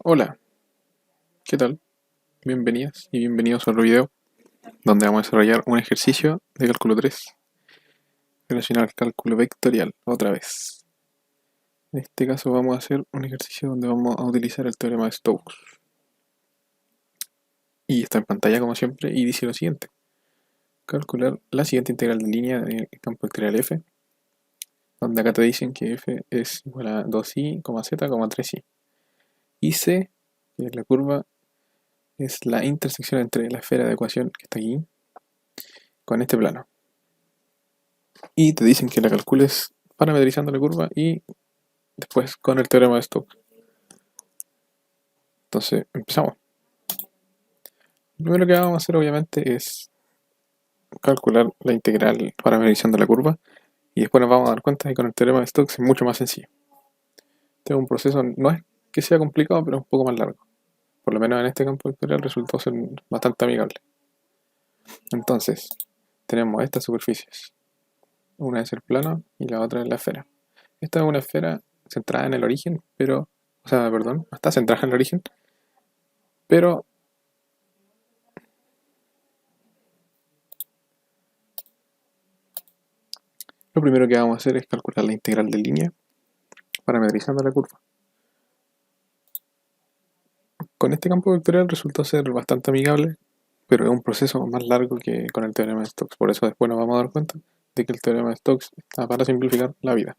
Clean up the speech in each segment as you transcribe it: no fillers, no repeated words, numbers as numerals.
Hola, ¿qué tal? Bienvenidas y bienvenidos a otro video donde vamos a desarrollar un ejercicio de cálculo 3 relacionado al cálculo vectorial, otra vez. En este caso vamos a hacer un ejercicio donde vamos a utilizar el teorema de Stokes. Y está en pantalla como siempre y dice lo siguiente. Calcular la siguiente integral de línea del campo vectorial f, donde acá te dicen que f es igual a 2i, z, 3i. Y c, que es la curva, es la intersección entre la esfera de ecuación que está aquí con este plano. Y te dicen que la calcules parametrizando la curva y después con el teorema de Stokes. Entonces, empezamos. Lo primero que vamos a hacer obviamente es calcular la integral parametrizando la curva y después nos vamos a dar cuenta de que con el teorema de Stokes es mucho más sencillo. Este es un proceso, no es que sea complicado, pero es un poco más largo. Por lo menos en este campo vectorial resultó ser bastante amigable. Entonces, tenemos estas superficies. Una es el plano y la otra es la esfera. Esta es una esfera centrada en el origen, pero, está centrada en el origen, pero lo primero que vamos a hacer es calcular la integral de línea parametrizando la curva. Con este campo vectorial resultó ser bastante amigable, pero es un proceso más largo que con el teorema de Stokes. Por eso después nos vamos a dar cuenta de que el teorema de Stokes está para simplificar la vida.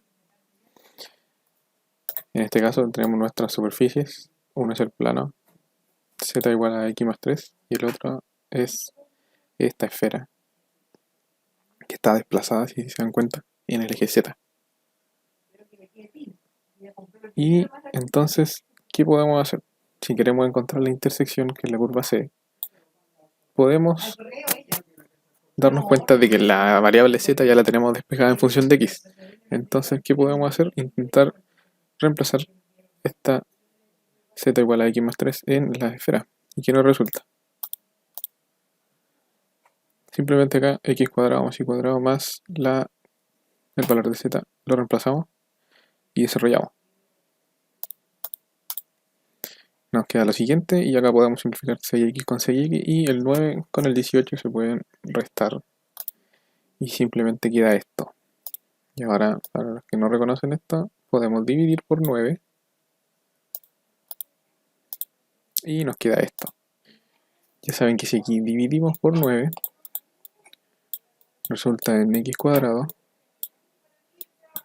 En este caso tenemos nuestras superficies. Uno es el plano z igual a x más 3 y el otro es esta esfera que está desplazada, si se dan cuenta, en el eje z. Y entonces, ¿qué podemos hacer? Si queremos encontrar la intersección, que es la curva C, podemos darnos cuenta de que la variable z ya la tenemos despejada en función de x. Entonces, ¿qué podemos hacer? Intentar reemplazar esta z igual a x más 3 en la esfera. ¿Y qué nos resulta? Simplemente acá x cuadrado más y cuadrado más el valor de z lo reemplazamos y desarrollamos. Nos queda lo siguiente y acá podemos simplificar 6x con 6x y el 9 con el 18 se pueden restar y simplemente queda esto. Y ahora, para los que no reconocen esto, podemos dividir por 9 y nos queda esto. Ya saben que si aquí dividimos por 9 resulta en x cuadrado.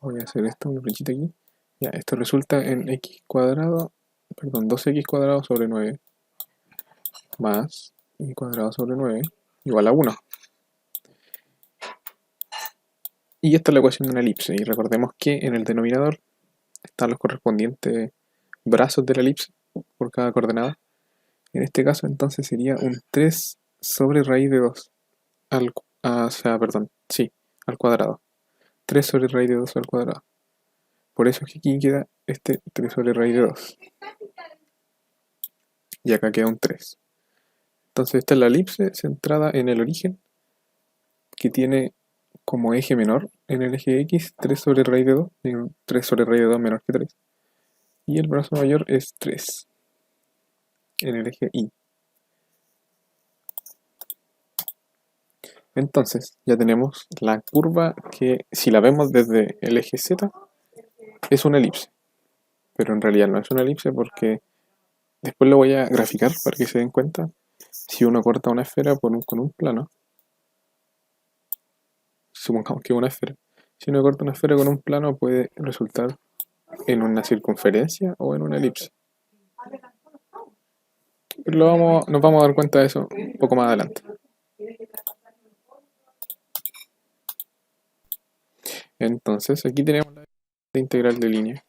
Voy a hacer esto, una flechita aquí. Ya, esto resulta en x cuadrado, perdón, 2x cuadrado sobre 9 más y cuadrado sobre 9 igual a 1. Y esta es la ecuación de una elipse. Y recordemos que en el denominador están los correspondientes brazos de la elipse por cada coordenada. En este caso entonces sería un 3 sobre raíz de 2 al cuadrado. 3 sobre raíz de 2 al cuadrado. Por eso es que aquí queda este 3 sobre raíz de 2. Y acá queda un 3. Entonces esta es la elipse centrada en el origen, que tiene como eje menor en el eje X 3 sobre raíz de 2, 3 sobre raíz de 2 menor que 3. Y el brazo mayor es 3 en el eje Y. Entonces ya tenemos la curva que, si la vemos desde el eje Z, es una elipse. Pero en realidad no es una elipse porque después lo voy a graficar para que se den cuenta. Si uno corta una esfera con un plano, supongamos que es una esfera. Si uno corta una esfera con un plano puede resultar en una circunferencia o en una elipse. Pero nos vamos a dar cuenta de eso un poco más adelante. Entonces aquí tenemos la integral de línea.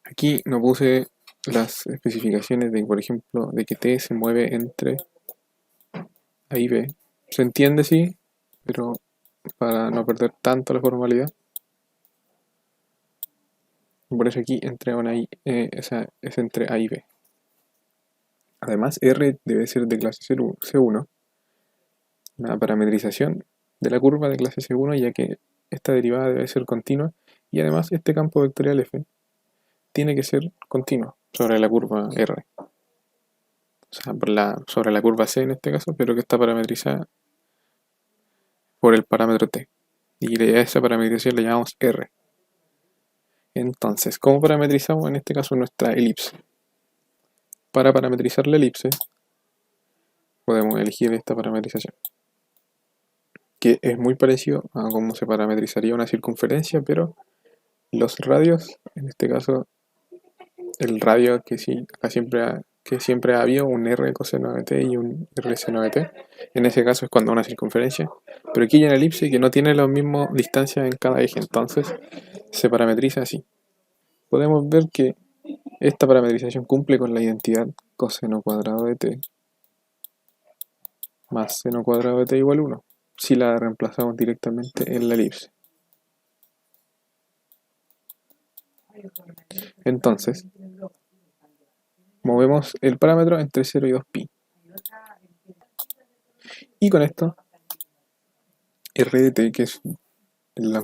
Aquí no puse las especificaciones de, por ejemplo, de que t se mueve entre A y B. Se entiende, sí, pero para no perder tanto la formalidad. Por eso aquí entre una y, es entre A y B. Además, R debe ser de clase C1, una parametrización de la curva de clase C1, ya que esta derivada debe ser continua y además este campo vectorial F tiene que ser continuo. sobre la curva R. O sea, sobre la curva C en este caso, pero que está parametrizada por el parámetro t. Y a esa parametrización le llamamos R. Entonces, ¿cómo parametrizamos en este caso nuestra elipse? Para parametrizar la elipse, podemos elegir esta parametrización, que es muy parecido a cómo se parametrizaría una circunferencia, pero los radios, en este caso, el radio que sí, que siempre ha habido un R coseno de t y un R seno de t, en ese caso es cuando una circunferencia, pero aquí hay una elipse que no tiene la misma distancia en cada eje, entonces se parametriza así. Podemos ver que esta parametrización cumple con la identidad coseno cuadrado de t más seno cuadrado de t igual 1, si la reemplazamos directamente en la elipse. Entonces, movemos el parámetro entre 0 y 2pi. Y con esto, r de t, que es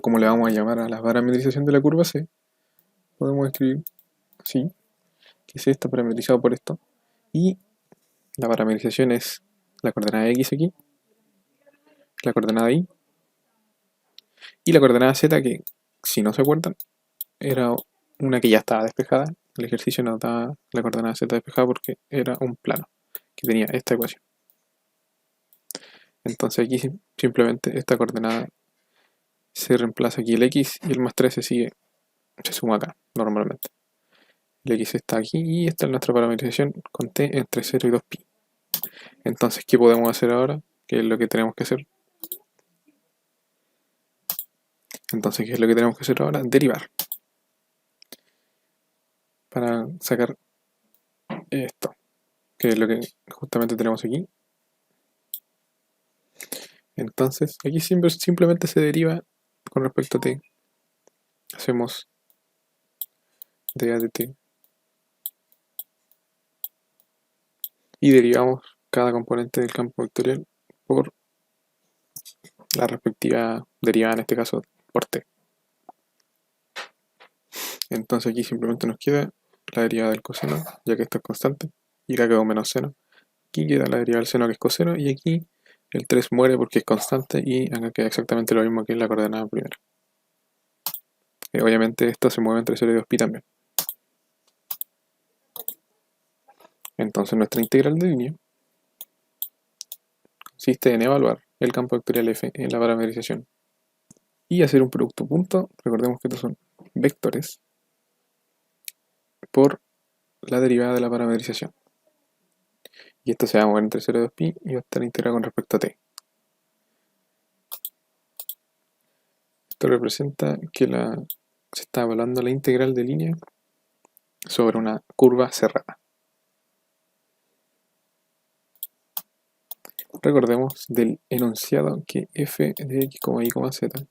como le vamos a llamar a la parametrización de la curva C, podemos escribir así, que C está parametrizado por esto. Y la parametrización es la coordenada x aquí, la coordenada y la coordenada z, que si no se acuerdan, era una que ya estaba despejada. El ejercicio nos da la coordenada z despejada porque era un plano que tenía esta ecuación. Entonces aquí simplemente esta coordenada se reemplaza aquí el x y el más 3 se suma acá normalmente. El x está aquí y esta es nuestra parametrización con t entre 0 y 2pi. Entonces, ¿qué podemos hacer ahora? ¿Qué es lo que tenemos que hacer? Entonces, ¿qué es lo que tenemos que hacer ahora? Derivar. Para sacar esto, que es lo que justamente tenemos aquí. Entonces, aquí simplemente se deriva con respecto a t. Hacemos dA de t. Y derivamos cada componente del campo vectorial por la respectiva derivada, en este caso por t. Entonces aquí simplemente nos queda la derivada del coseno, ya que esto es constante, y acá quedó menos seno. Aquí queda la derivada del seno, que es coseno, y aquí el 3 muere porque es constante, y acá queda exactamente lo mismo que en la coordenada primera. Obviamente esto se mueve entre 0 y 2pi también. Entonces nuestra integral de línea consiste en evaluar el campo vectorial f en la parametrización y hacer un producto punto. Recordemos que estos son vectores por la derivada de la parametrización. Y esto se va a mover entre 0 y 2pi y va a estar integrado con respecto a t. Esto representa que se está evaluando la integral de línea sobre una curva cerrada. Recordemos del enunciado que f de x, y, z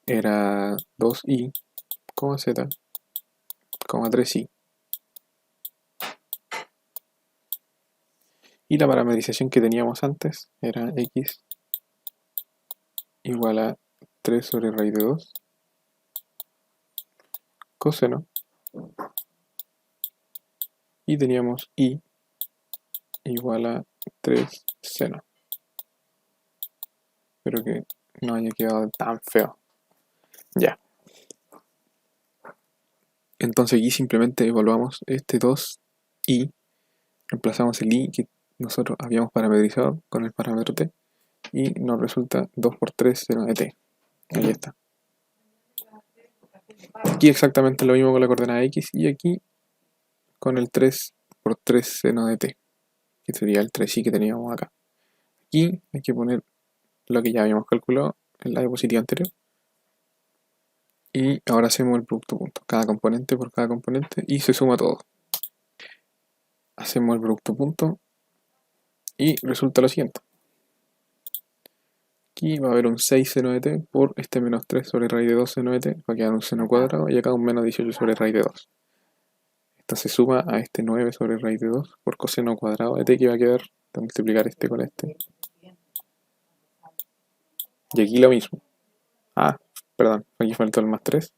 era 2i, z, 3i. Y la parametrización que teníamos antes era x igual a 3 sobre raíz de 2 coseno. Y teníamos y igual a 3 seno. Espero que no haya quedado tan feo. Ya. Entonces aquí simplemente evaluamos este 2i, reemplazamos el i que nosotros habíamos parametrizado con el parámetro t y nos resulta 2 por 3 seno de t. Ahí está. Aquí exactamente lo mismo con la coordenada x y aquí con el 3 por 3 seno de t, que sería el 3i que teníamos acá. Aquí hay que poner lo que ya habíamos calculado en la diapositiva anterior. Y ahora hacemos el producto punto, cada componente por cada componente, y se suma todo. Hacemos el producto punto y resulta lo siguiente. Aquí va a haber un 6 seno de t por este menos 3 sobre raíz de 2 seno de t, va a quedar un seno cuadrado, y acá un menos 18 sobre raíz de 2. Esta se suma a este 9 sobre raíz de 2 por coseno cuadrado de t, que va a quedar de multiplicar este con este. Y aquí lo mismo. Perdón, aquí faltó el más 3.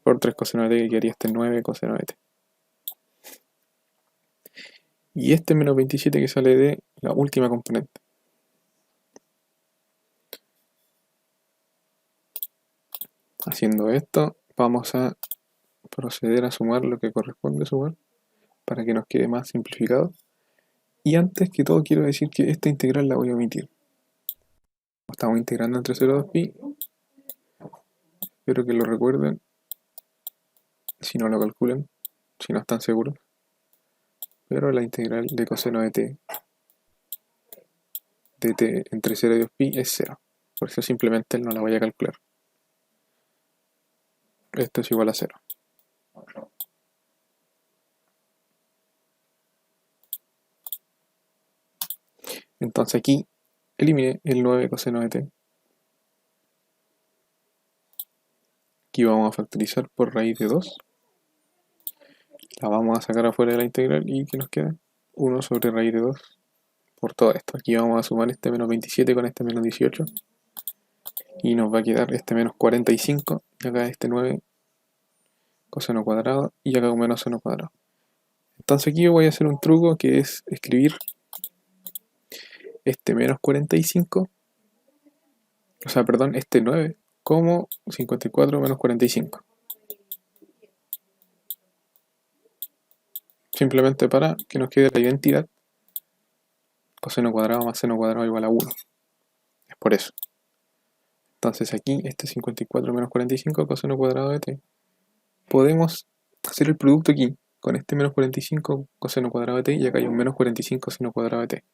por 3 coseno de t, que quedaría este 9 coseno de t. Y este menos 27 que sale de la última componente. Haciendo esto, vamos a proceder a sumar lo que corresponde sumar para que nos quede más simplificado. Y antes que todo quiero decir que esta integral la voy a omitir. Estamos integrando entre 0 y 2pi. Espero que lo recuerden. Si no lo calculen, si no están seguros. Pero la integral de coseno de t entre 0 y 2pi es 0. Por eso simplemente no la voy a calcular. Esto es igual a 0. Entonces aquí elimine el 9 coseno de t. Aquí vamos a factorizar por raíz de 2. La vamos a sacar afuera de la integral y ¿qué nos queda? 1 sobre raíz de 2 por todo esto. Aquí vamos a sumar este menos 27 con este menos 18. Y nos va a quedar este menos 45. Y acá este 9 coseno cuadrado. Y acá un menos seno cuadrado. Entonces aquí yo voy a hacer un truco que es escribir este menos 45. O sea, perdón, este 9 como 54 menos 45. Simplemente para que nos quede la identidad. Coseno cuadrado más seno cuadrado igual a 1. Es por eso. Entonces aquí, este 54 menos 45 coseno cuadrado de t. Podemos hacer el producto aquí, con este menos 45 coseno cuadrado de t, y acá hay un menos 45 seno cuadrado de t.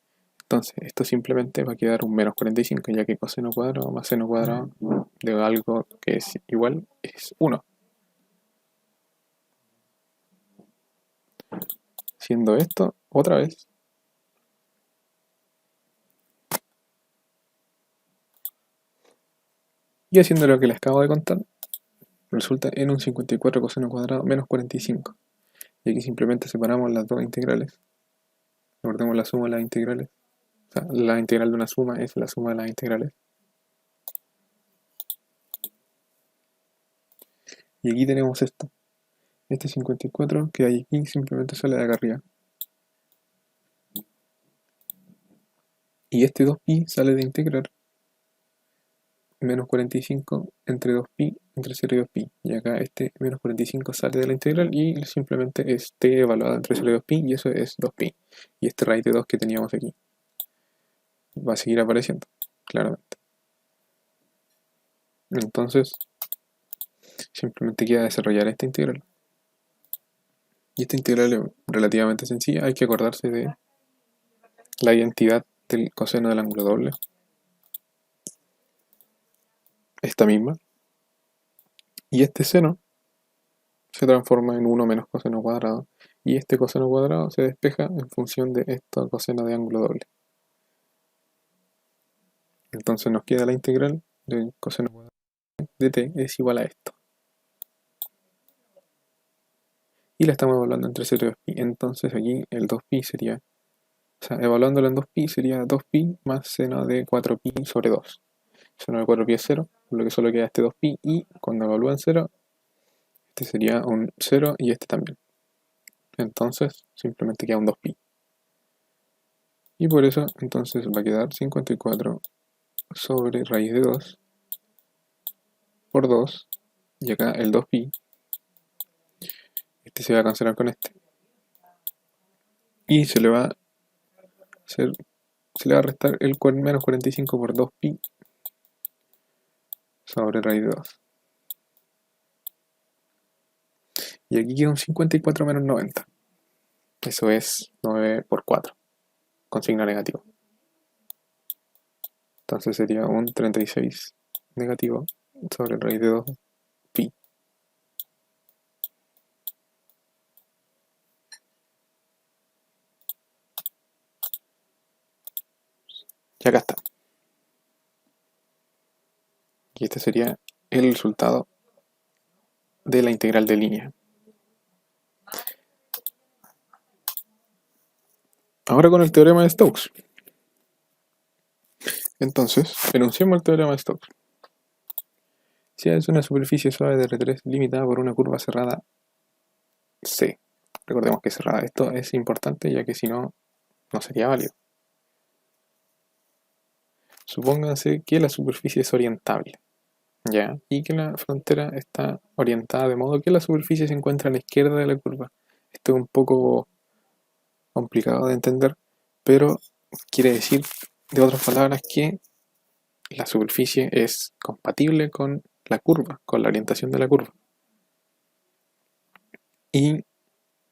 Entonces, esto simplemente va a quedar un menos 45, ya que coseno cuadrado más seno cuadrado de algo que es igual es 1. Siendo esto, otra vez, y haciendo lo que les acabo de contar, resulta en un 54 coseno cuadrado menos 45. Y aquí simplemente separamos las dos integrales. Recordemos la suma de las integrales. O sea, la integral de una suma es la suma de las integrales. Y aquí tenemos esto. Este 54 que hay aquí simplemente sale de acá arriba. Y este 2pi sale de integrar menos 45 entre 2pi entre 0 y 2pi. Y acá este menos 45 sale de la integral y simplemente es t evaluado entre 0 y 2pi y eso es 2pi. Y este raíz de 2 que teníamos aquí va a seguir apareciendo, claramente. Entonces, simplemente queda desarrollar esta integral. Y esta integral es relativamente sencilla, hay que acordarse de la identidad del coseno del ángulo doble. Esta misma. Y este seno se transforma en 1 menos coseno cuadrado. Y este coseno cuadrado se despeja en función de esta coseno de ángulo doble. Entonces nos queda la integral del coseno cuadrado de t es igual a esto. Y la estamos evaluando entre 0 y 2pi. Entonces aquí el 2pi sería, o sea, evaluándolo en 2pi sería 2pi más seno de 4pi sobre 2. Seno de 4pi es 0, por lo que solo queda este 2pi. Y cuando evalúan 0, este sería un 0 y este también. Entonces simplemente queda un 2pi. Y por eso entonces va a quedar 54 sobre raíz de 2 por 2. Y acá el 2pi. Este se va a cancelar con este. Y se le va a restar el menos 45 por 2pi sobre raíz de 2. Y aquí queda un 54 menos 90. Eso es 9 por 4, con signo negativo. Entonces sería un 36 negativo sobre raíz de 2 pi. Y acá está. Y este sería el resultado de la integral de línea. Ahora con el teorema de Stokes. Entonces, enunciamos el teorema de Stokes. Si es una superficie suave de R3 limitada por una curva cerrada C. Recordemos que cerrada. Esto es importante ya que si no, no sería válido. Supónganse que la superficie es orientable, ¿ya? Y que la frontera está orientada de modo que la superficie se encuentra a la izquierda de la curva. Esto es un poco complicado de entender, pero quiere decir, de otras palabras, que la superficie es compatible con la curva, con la orientación de la curva. Y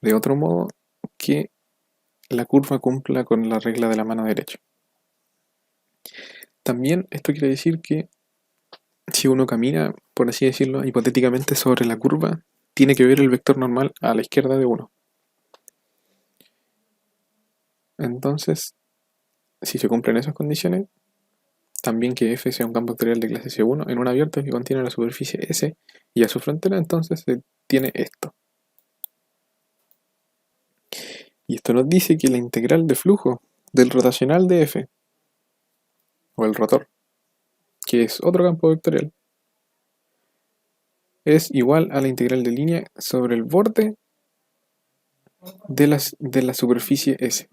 de otro modo, que la curva cumpla con la regla de la mano derecha. También esto quiere decir que si uno camina, por así decirlo, hipotéticamente sobre la curva, tiene que ver el vector normal a la izquierda de uno. Entonces, si se cumplen esas condiciones, también que F sea un campo vectorial de clase C1 en un abierto que contiene la superficie S y a su frontera, entonces se tiene esto. Y esto nos dice que la integral de flujo del rotacional de F, o el rotor, que es otro campo vectorial, es igual a la integral de línea sobre el borde de la superficie S.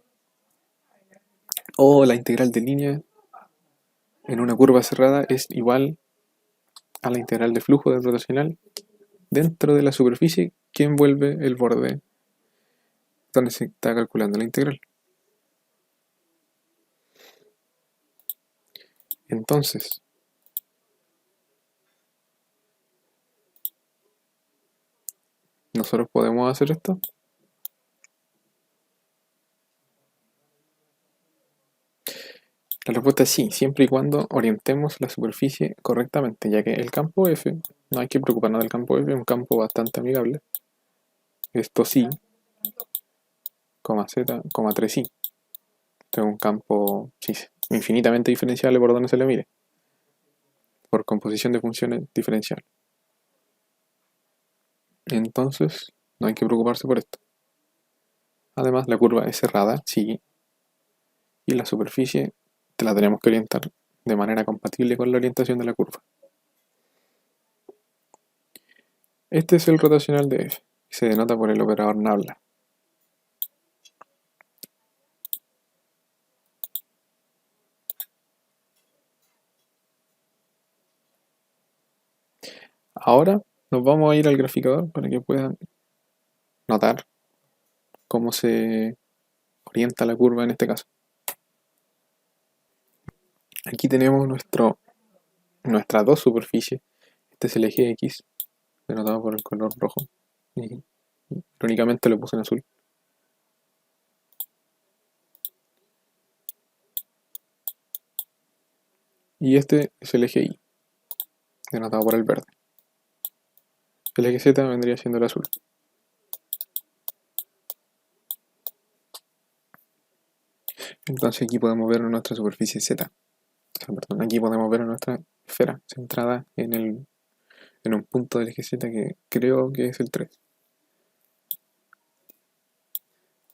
O la integral de línea en una curva cerrada es igual a la integral de flujo del rotacional dentro de la superficie que envuelve el borde donde se está calculando la integral. Entonces, ¿nosotros podemos hacer esto? La respuesta es sí, siempre y cuando orientemos la superficie correctamente, ya que el campo F, no hay que preocuparnos del campo F, es un campo bastante amigable. Esto sí, z, 3 sí. Esto es un campo sí, infinitamente diferenciable por donde se le mire, por composición de funciones diferencial. Entonces, no hay que preocuparse por esto. Además, la curva es cerrada, sí, y la superficie la tenemos que orientar de manera compatible con la orientación de la curva. Este es el rotacional de F, y se denota por el operador nabla. Ahora nos vamos a ir al graficador para que puedan notar cómo se orienta la curva en este caso. Aquí tenemos nuestras dos superficies. Este es el eje X, denotado por el color rojo. Y irónicamente lo puse en azul. Y este es el eje Y, denotado por el verde. El eje Z vendría siendo el azul. Entonces aquí podemos ver nuestra superficie Z. Perdón, aquí podemos ver nuestra esfera centrada en un punto del eje Z que creo que es el 3.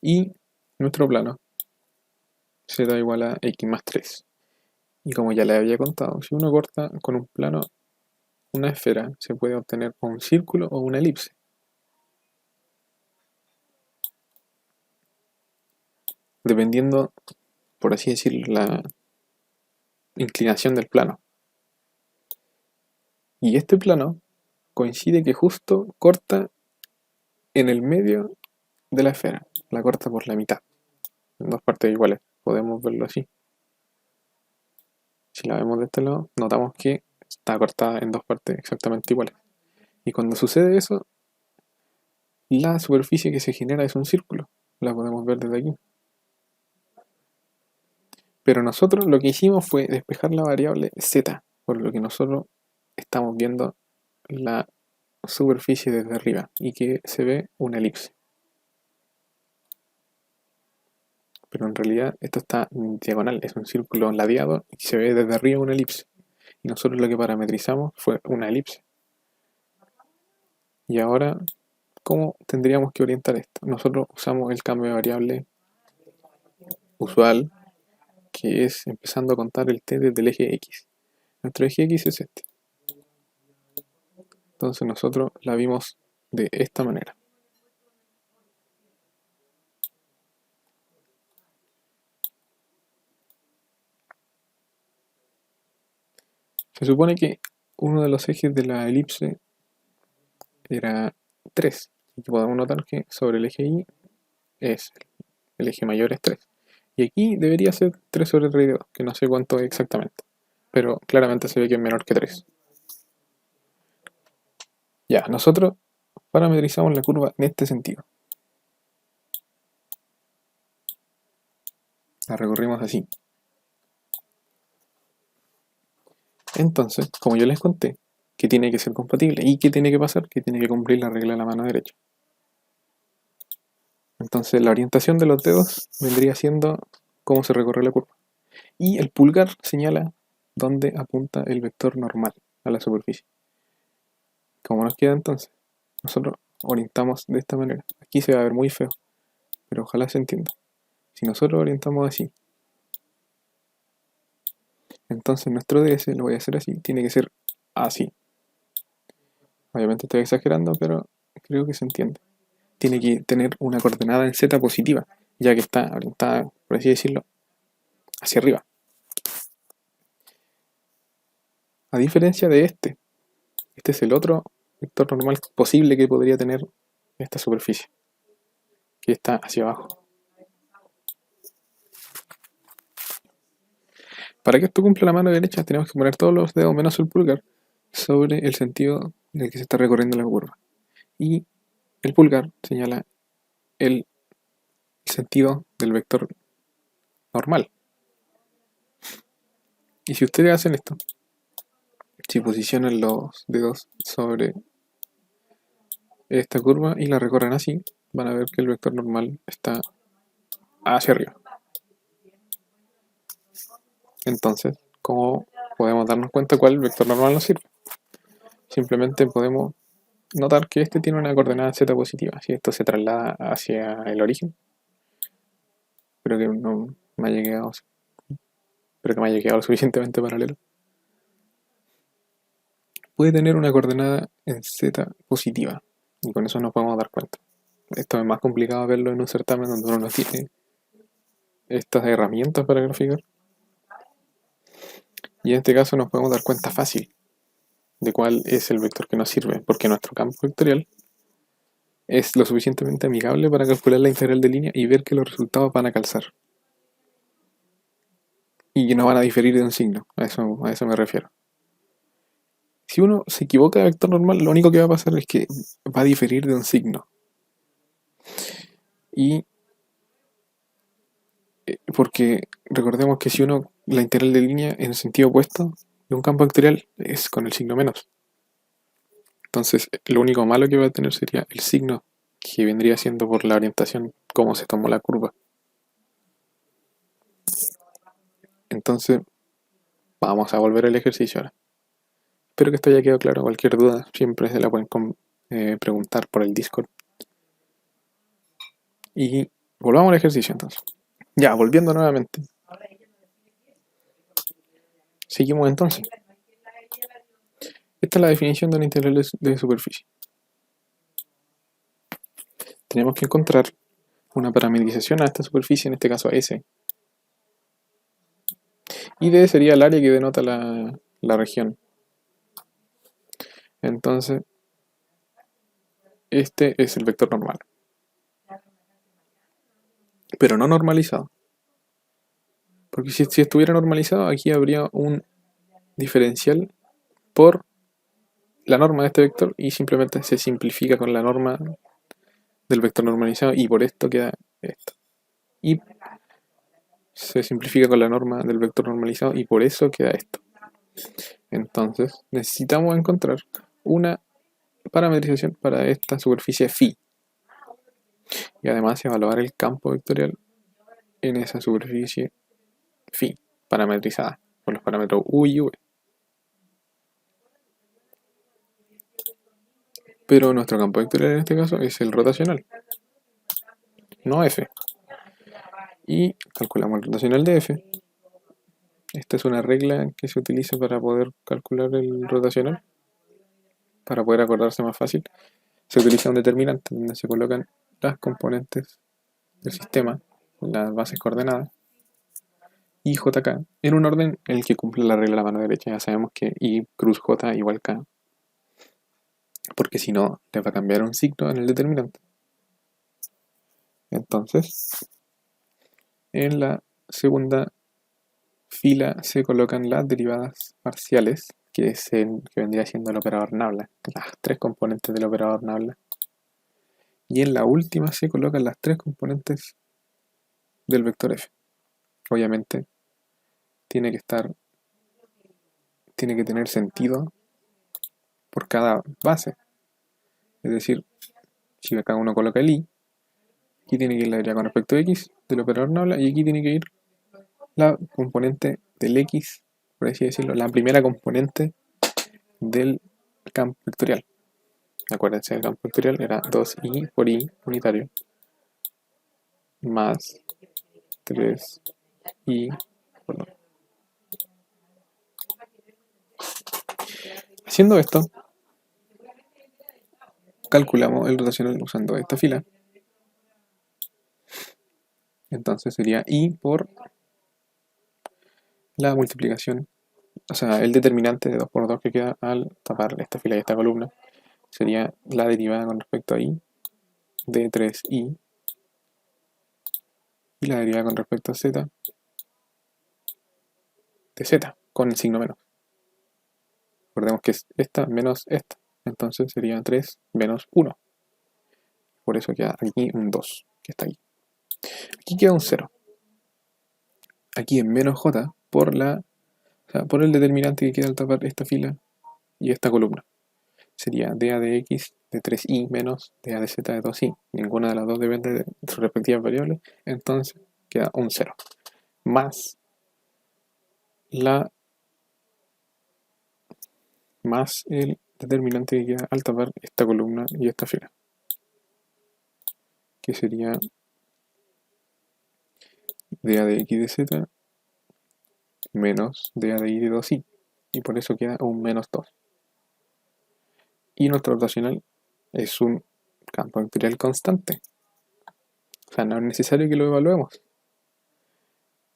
Y nuestro plano Z igual a X más 3. Y como ya les había contado, si uno corta con un plano una esfera, se puede obtener un círculo o una elipse. Dependiendo, por así decirlo, la inclinación del plano. Y este plano coincide que justo corta en el medio de la esfera. La corta por la mitad, en dos partes iguales. Podemos verlo así. Si la vemos de este lado, notamos que está cortada en dos partes exactamente iguales. Y cuando sucede eso, la superficie que se genera es un círculo. La podemos ver desde aquí. Pero nosotros lo que hicimos fue despejar la variable z, por lo que nosotros estamos viendo la superficie desde arriba y que se ve una elipse. Pero en realidad esto está en diagonal, es un círculo ladeado y se ve desde arriba una elipse. Y nosotros lo que parametrizamos fue una elipse. Y ahora, ¿cómo tendríamos que orientar esto? Nosotros usamos el cambio de variable usual, que es empezando a contar el t desde el eje x. Nuestro eje x es este. Entonces nosotros la vimos de esta manera. Se supone que uno de los ejes de la elipse era 3. Y podemos notar que sobre el eje Y es el eje mayor es 3. Y aquí debería ser 3 sobre 3 de 2, que no sé cuánto es exactamente. Pero claramente se ve que es menor que 3. Ya, nosotros parametrizamos la curva en este sentido. La recorrimos así. Entonces, como yo les conté, que tiene que ser compatible y que tiene que pasar, que tiene que cumplir la regla de la mano derecha. Entonces, la orientación de los dedos vendría siendo cómo se recorre la curva. Y el pulgar señala dónde apunta el vector normal a la superficie. ¿Cómo nos queda entonces? Nosotros orientamos de esta manera. Aquí se va a ver muy feo, pero ojalá se entienda. Si nosotros orientamos así, entonces nuestro DS, lo voy a hacer así, tiene que ser así. Obviamente estoy exagerando, pero creo que se entiende. Tiene que tener una coordenada en Z positiva, ya que está orientada, por así decirlo, hacia arriba. A diferencia de este es el otro vector normal posible que podría tener esta superficie, que está hacia abajo. Para que esto cumpla la mano derecha, tenemos que poner todos los dedos menos el pulgar sobre el sentido en el que se está recorriendo la curva. Y el pulgar señala el sentido del vector normal. Y si ustedes hacen esto, si posicionan los dedos sobre esta curva y la recorren así, van a ver que el vector normal está hacia arriba. Entonces, ¿cómo podemos darnos cuenta cuál vector normal nos sirve? Simplemente podemos notar que este tiene una coordenada z positiva. Si esto se traslada hacia el origen, espero que no me haya quedado, espero que me haya quedado lo suficientemente paralelo. Puede tener una coordenada en z positiva y con eso nos podemos dar cuenta. Esto es más complicado verlo en un certamen donde uno no tiene estas herramientas para graficar. Y en este caso nos podemos dar cuenta fácil de cuál es el vector que nos sirve, porque nuestro campo vectorial es lo suficientemente amigable para calcular la integral de línea y ver que los resultados van a calzar. Y que no van a diferir de un signo, a eso me refiero. Si uno se equivoca de vector normal, lo único que va a pasar es que va a diferir de un signo. Y porque recordemos que si uno la integral de línea en el sentido opuesto de un campo vectorial es con el signo menos. Entonces, lo único malo que va a tener sería el signo, que vendría siendo por la orientación, cómo se tomó la curva. Entonces, vamos a volver al ejercicio ahora. Espero que esto haya quedado claro. Cualquier duda siempre se la pueden preguntar por el Discord. Y volvamos al ejercicio entonces. Ya, volviendo nuevamente. Seguimos entonces. Esta es la definición de una integral de superficie. Tenemos que encontrar una parametrización a esta superficie, en este caso a S. Y D sería el área que denota la región. Entonces, este es el vector normal. Pero no normalizado. Porque si estuviera normalizado, aquí habría un diferencial por la norma de este vector y simplemente se simplifica con la norma del vector normalizado y por esto queda esto. Y se simplifica con la norma del vector normalizado y por eso queda esto. Entonces necesitamos encontrar una parametrización para esta superficie phi y además evaluar el campo vectorial en esa superficie phi parametrizada con los parámetros u y v. Pero nuestro campo vectorial en este caso es el rotacional, no f. Y calculamos el rotacional de f. Esta es una regla que se utiliza para poder calcular el rotacional. para poder acordarse más fácil, se utiliza un determinante donde se colocan las componentes del sistema, las bases coordenadas, y JK, en un orden en el que cumple la regla de la mano derecha. Ya sabemos que I cruz J igual K, porque si no, le va a cambiar un signo en el determinante. Entonces, en la segunda fila se colocan las derivadas parciales, que vendría siendo el operador nabla, las tres componentes del operador nabla. Y en la última se colocan las tres componentes del vector f. Obviamente, tiene que tener sentido por cada base. Es decir, si acá uno coloca el i, aquí tiene que ir la derivada con respecto a x del operador nabla, y aquí tiene que ir la componente del x, por así decirlo, la primera componente del campo vectorial. Acuérdense, el campo vectorial era 2i por i unitario más 3i por 2. Haciendo esto, calculamos el rotacional usando esta fila. Entonces sería i por la multiplicación, o sea, el determinante de 2 por 2 que queda al tapar esta fila y esta columna, sería la derivada con respecto a i de 3i, y la derivada con respecto a z de z, con el signo menos. Recordemos que es esta menos esta, entonces sería 3 menos 1. Por eso queda aquí un 2, que está aquí. Aquí queda un 0. Aquí en menos j por por el determinante que queda al tapar esta fila y esta columna. Sería dA de x de 3i menos dA de z de 2i. Ninguna de las dos depende de sus respectivas variables, entonces queda un 0. Más el determinante que queda al tapar esta columna y esta fila, que sería dA de x de z menos dA de y de 2i, y por eso queda un menos 2. Y nuestro rotacional es un campo vectorial constante, o sea, no es necesario que lo evaluemos.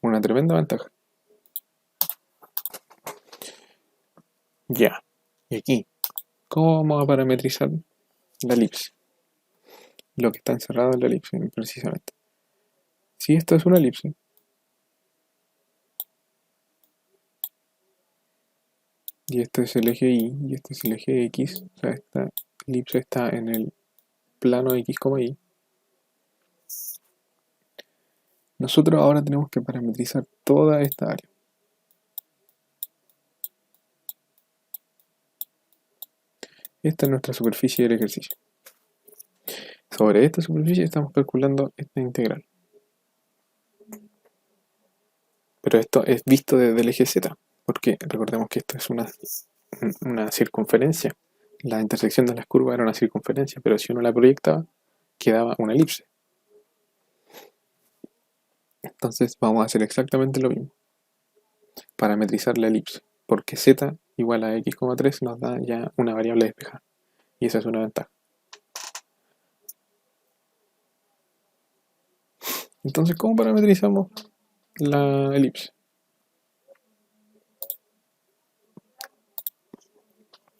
Una tremenda ventaja. Ya, y aquí, ¿cómo vamos a parametrizar la elipse? Lo que está encerrado en la elipse, precisamente. Si esto es una elipse, y este es el eje Y, y este es el eje X, o sea, esta elipse está en el plano X, Y. Nosotros ahora tenemos que parametrizar toda esta área. Esta es nuestra superficie del ejercicio. Sobre esta superficie estamos calculando esta integral. Pero esto es visto desde el eje Z, porque recordemos que esto es una circunferencia. La intersección de las curvas era una circunferencia, pero si uno la proyectaba, quedaba una elipse. Entonces vamos a hacer exactamente lo mismo. Parametrizar la elipse, porque z igual a x,3 nos da ya una variable despejada. Y esa es una ventaja. Entonces, ¿cómo parametrizamos la elipse?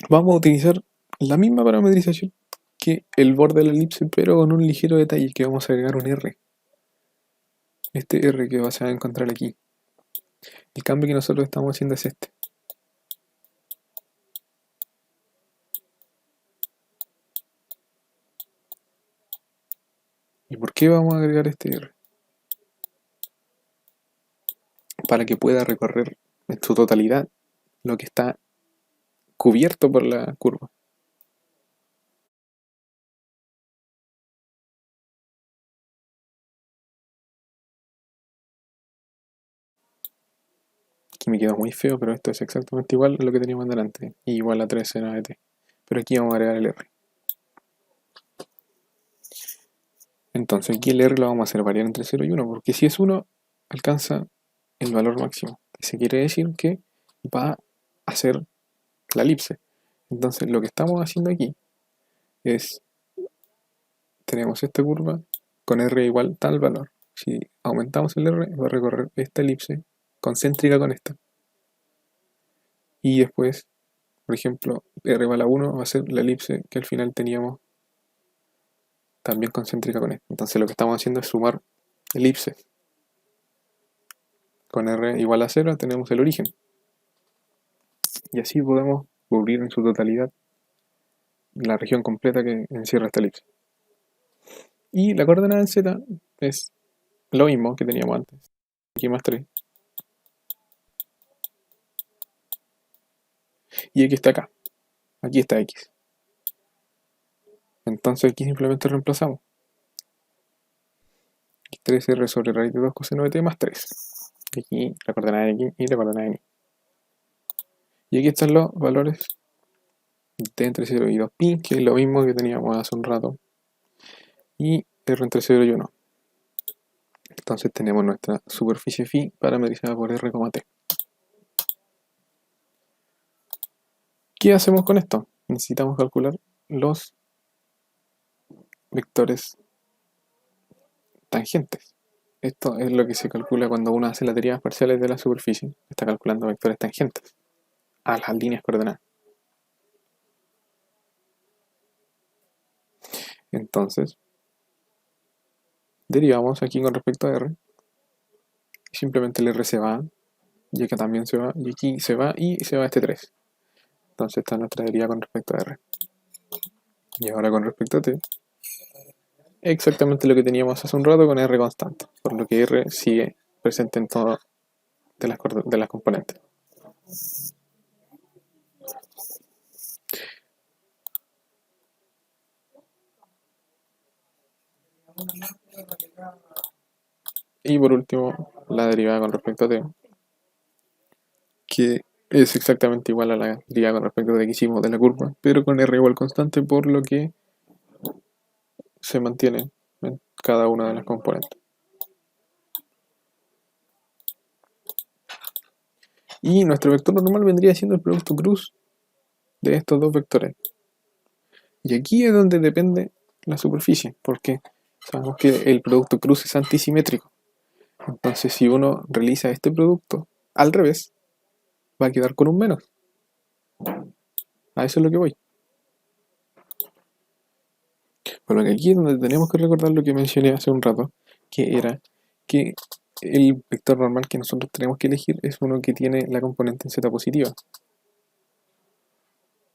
Vamos a utilizar la misma parametrización que el borde de la elipse, pero con un ligero detalle, que vamos a agregar un R. Este R que vas a encontrar aquí. El cambio que nosotros estamos haciendo es este. ¿Y por qué vamos a agregar este R? Para que pueda recorrer en su totalidad lo que está cubierto por la curva. Aquí me quedó muy feo, pero esto es exactamente igual a lo que teníamos delante, y igual a 3 seno de t. Pero aquí vamos a agregar el R. Entonces aquí el R lo vamos a hacer variar entre 0 y 1, porque si es 1, alcanza el valor máximo. Eso quiere decir que va a ser la elipse. Entonces lo que estamos haciendo aquí es, tenemos esta curva con R igual tal valor. Si aumentamos el R, va a recorrer esta elipse concéntrica con esta. Y después, por ejemplo, R igual a 1 va a ser la elipse que al final teníamos también concéntrica con esta. Entonces lo que estamos haciendo es sumar elipses. Con R igual a 0 tenemos el origen. Y así podemos cubrir en su totalidad la región completa que encierra esta elipse. Y la coordenada en Z es lo mismo que teníamos antes. Aquí más 3. Y X está acá. Aquí está X. Entonces aquí simplemente reemplazamos. X3R sobre raíz de 2 coseno de t más 3. Y aquí la coordenada de X y la coordenada de Y. Y aquí están los valores t entre 0 y 2pi, que es lo mismo que teníamos hace un rato. Y R entre 0 y 1. Entonces tenemos nuestra superficie phi parametrizada por R, t. ¿Qué hacemos con esto? Necesitamos calcular los vectores tangentes. Esto es lo que se calcula cuando uno hace las derivadas parciales de la superficie. Está calculando vectores tangentes a las líneas coordenadas. Entonces, derivamos aquí con respecto a R. Simplemente el R se va, y acá también se va, y aquí se va, y se va este 3. Entonces esta es nuestra deriva con respecto a R. Y ahora con respecto a T, exactamente lo que teníamos hace un rato con R constante, por lo que R sigue presente en todas de las componentes. Y por último, la derivada con respecto a T, que es exactamente igual a la derivada con respecto a T que hicimos de la curva, pero con R igual constante, por lo que se mantiene en cada una de las componentes. Y nuestro vector normal vendría siendo el producto cruz de estos dos vectores. Y aquí es donde depende la superficie, porque sabemos que el producto cruz es antisimétrico. Entonces, si uno realiza este producto al revés, va a quedar con un menos. A eso es lo que voy. Por lo que aquí es donde tenemos que recordar lo que mencioné hace un rato, que era que el vector normal que nosotros tenemos que elegir es uno que tiene la componente en z positiva.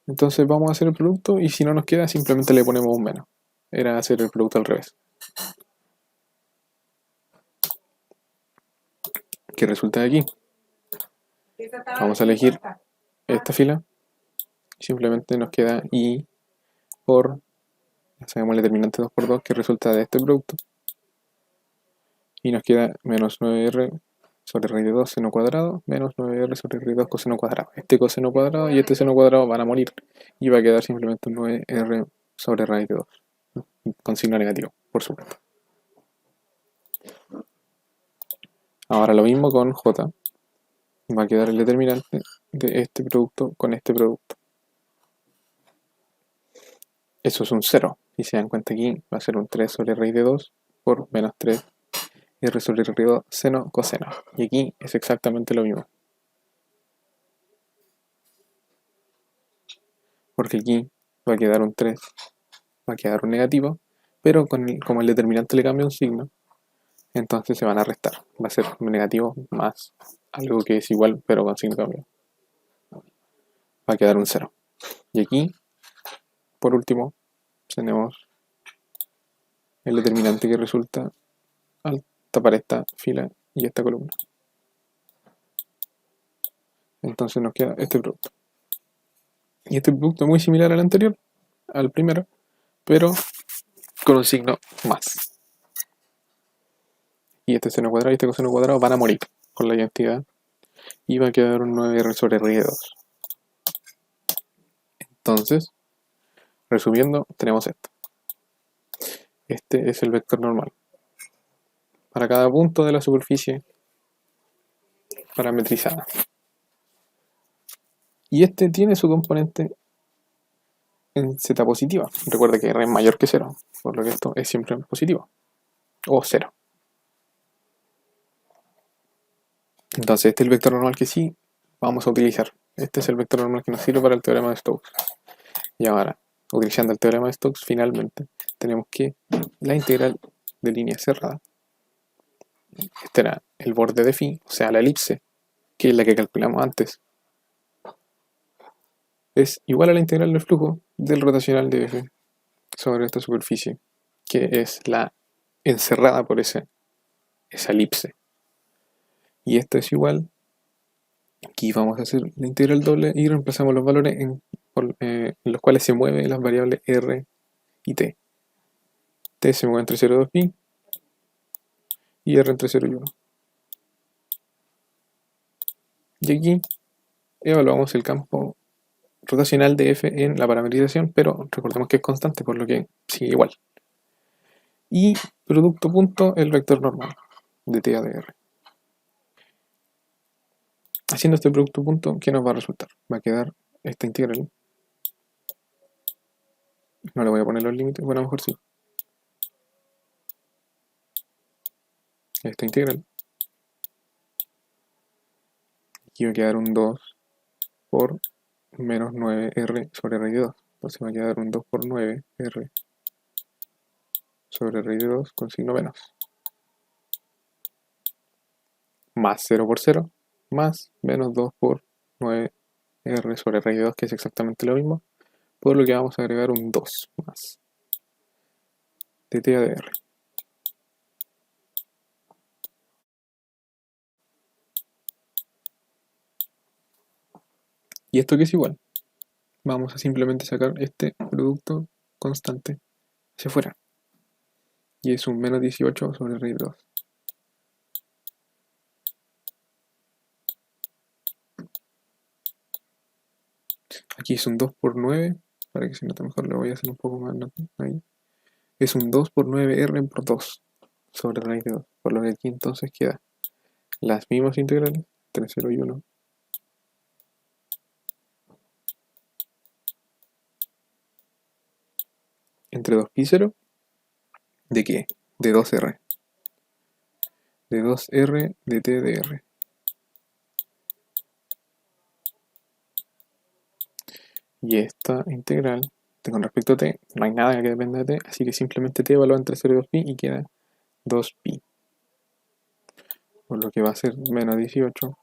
Entonces vamos a hacer el producto y si no nos queda simplemente le ponemos un menos. Era hacer el producto al revés. ¿Qué resulta de aquí? Vamos a elegir esta fila. Simplemente nos queda y por, ya sabemos el determinante 2 por 2 que resulta de este producto. Y nos queda menos 9r sobre raíz de 2 seno cuadrado menos 9r sobre raíz de 2 coseno cuadrado. Este coseno cuadrado y este seno cuadrado van a morir. Y va a quedar simplemente un 9r sobre raíz de 2. Con signo negativo, por supuesto. Ahora lo mismo con j. Va a quedar el determinante de este producto con este producto. Eso es un 0. Si se dan cuenta aquí, va a ser un 3 sobre raíz de 2 por menos 3 r sobre raíz de 2 seno coseno. Y aquí es exactamente lo mismo. Porque aquí va a quedar un 3, va a quedar un negativo, pero como el determinante le cambia un signo, entonces se van a restar. Va a ser un negativo más algo que es igual, pero con signo cambio. Va a quedar un 0. Y aquí, por último, tenemos el determinante que resulta al tapar esta fila y esta columna. Entonces nos queda este producto. Y este producto es muy similar al anterior, al primero, pero con un signo más. Y este seno cuadrado y este coseno cuadrado van a morir con la identidad. Y va a quedar un 9r sobre raíz de 2. Entonces, resumiendo, tenemos esto. Este es el vector normal. Para cada punto de la superficie parametrizada. Y este tiene su componente en z positiva. Recuerda que r es mayor que 0, por lo que esto es siempre positivo, o 0. Entonces este es el vector normal que sí vamos a utilizar. Este es el vector normal que nos sirve para el teorema de Stokes. Y ahora, utilizando el teorema de Stokes, finalmente tenemos que la integral de línea cerrada, este era el borde de phi, o sea la elipse, que es la que calculamos antes, es igual a la integral del flujo del rotacional de f sobre esta superficie, que es la encerrada por esa elipse. Y esto es igual, aquí vamos a hacer la integral doble y reemplazamos los valores en los cuales se mueven las variables r y t. T se mueve entre 0 y 2pi y r entre 0 y 1. Y aquí evaluamos el campo rotacional de f en la parametrización, pero recordemos que es constante, por lo que sigue igual. Y producto punto el vector normal de t a de r. Haciendo este producto punto, ¿qué nos va a resultar? Va a quedar esta integral. No le voy a poner los límites, bueno, a lo mejor sí. Esta integral. Aquí va a quedar un 2 por menos 9r sobre raíz de 2. Entonces va a quedar un 2 por 9r sobre raíz de 2 con signo menos. Más 0 por 0, más menos 2 por 9r sobre raíz de 2, que es exactamente lo mismo, por lo que vamos a agregar un 2 más de t a de r. ¿Y esto qué es igual? Vamos a simplemente sacar este producto constante hacia afuera. Y es un menos 18 sobre raíz de 2. Aquí es un 2 por 9, para que se note mejor lo voy a hacer un poco más ahí. Es un 2 por 9r por 2 sobre raíz de 2. Por lo que aquí entonces queda las mismas integrales, entre 0 y 1. Entre 2pi y 0. ¿De qué? De 2r. De 2r de t de r. Y esta integral, con respecto a t, no hay nada que dependa de t, así que simplemente t evalúa entre 0 y 2pi y queda 2pi. Por lo que va a ser menos 18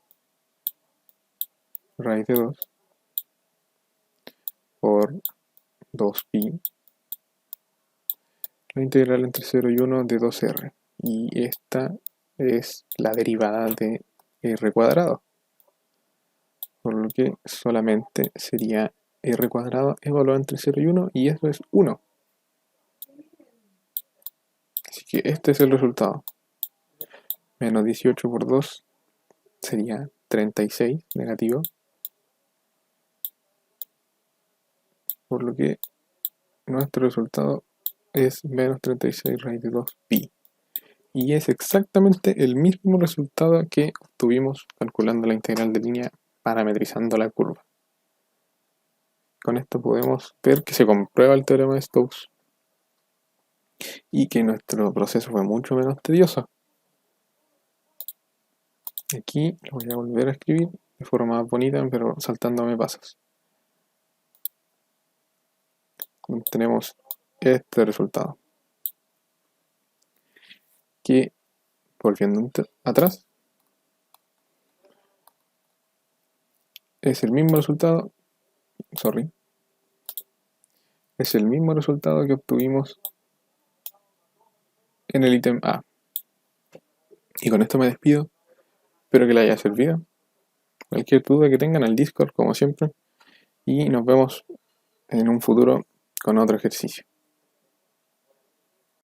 raíz de 2 por 2pi, la integral entre 0 y 1 de 2r. Y esta es la derivada de r cuadrado. Por lo que solamente sería r cuadrado evaluado entre 0 y 1, y eso es 1. Así que este es el resultado. Menos 18 por 2 sería 36 negativo. Por lo que nuestro resultado es menos 36 raíz de 2 pi. Y es exactamente el mismo resultado que obtuvimos calculando la integral de línea parametrizando la curva. Con esto podemos ver que se comprueba el teorema de Stokes y que nuestro proceso fue mucho menos tedioso. Aquí lo voy a volver a escribir de forma bonita, pero saltándome pasos. Tenemos este resultado, que volviendo atrás es el mismo resultado, es el mismo resultado que obtuvimos en el ítem A. Y con esto me despido, espero que les haya servido. Cualquier duda que tengan al Discord, como siempre, y nos vemos en un futuro con otro ejercicio.